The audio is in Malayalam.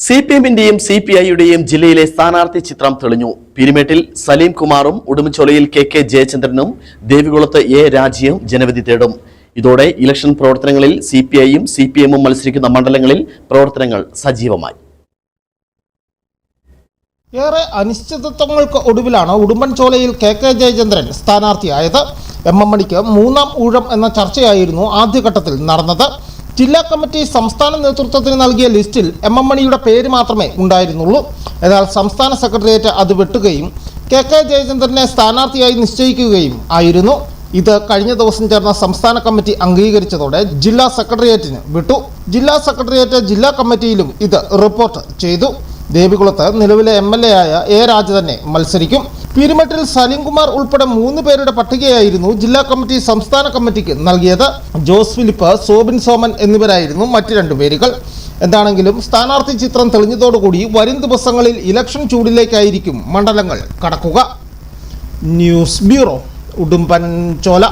സിപിഎമ്മിന്റെയും സിപിഐയുടെയും ജില്ലയിലെ സ്ഥാനാർത്ഥി ചിത്രം തെളിഞ്ഞു. പീരുമേട്ടിൽ സലീം കുമാറും ഉടുമ്പൻചോലയിൽ കെ ജയചന്ദ്രനും ദേവികുളത്ത് എ രാജിയും ജനവിധി തേടും. ഇതോടെ ഇലക്ഷൻ പ്രവർത്തനങ്ങളിൽ സിപിഐയും സിപിഎമ്മും മത്സരിക്കുന്ന മണ്ഡലങ്ങളിൽ പ്രവർത്തനങ്ങൾ സജീവമായി. ഏറെ അനിശ്ചിതത്വങ്ങൾക്ക് ഒടുവിലാണ് ഉടുമ്പൻചോലയിൽ കെ ജയചന്ദ്രൻ സ്ഥാനാർത്ഥിയായത്. എം മണിക്ക് മൂന്നാം ഊഴം എന്ന ചർച്ചയായിരുന്നു ആദ്യഘട്ടത്തിൽ നടന്നത്. ജില്ലാ കമ്മിറ്റി സംസ്ഥാന നേതൃത്വത്തിന് നൽകിയ ലിസ്റ്റിൽ എം മണിയുടെ പേര് മാത്രമേ ഉണ്ടായിരുന്നുള്ളൂ. എന്നാൽ സംസ്ഥാന സെക്രട്ടേറിയറ്റ് അത് വെട്ടുകയും കെ ജയചന്ദ്രനെ സ്ഥാനാർത്ഥിയായി നിശ്ചയിക്കുകയും ആയിരുന്നു. ഇത് കഴിഞ്ഞ ദിവസം ചേർന്ന സംസ്ഥാന കമ്മിറ്റി അംഗീകരിച്ചതോടെ ജില്ലാ സെക്രട്ടേറിയറ്റിന് വിട്ടു. ജില്ലാ സെക്രട്ടേറിയറ്റ് ജില്ലാ കമ്മിറ്റിയിലും ഇത് റിപ്പോർട്ട് ചെയ്തു. ദേവികുളത്ത് നിലവിലെ MLA ആയ എ രാജ തന്നെ മത്സരിക്കും. പീരുമേട്ടിൽ സലീം കുമാർ ഉൾപ്പെടെ 3 പേരുടെ പട്ടികയായിരുന്നു ജില്ലാ കമ്മിറ്റി സംസ്ഥാന കമ്മിറ്റിക്ക് നൽകിയത്. ജോസ് ഫിലിപ്പ്, സോബിൻ സോമൻ എന്നിവരായിരുന്നു മറ്റ് 2 പേരുകൾ. എന്താണെങ്കിലും സ്ഥാനാർത്ഥി ചിത്രം തെളിഞ്ഞതോടുകൂടി വരും ദിവസങ്ങളിൽ ഇലക്ഷൻ ചൂടിലേക്കായിരിക്കും മണ്ഡലങ്ങൾ കടക്കുക. News bureau, Udumbanchola.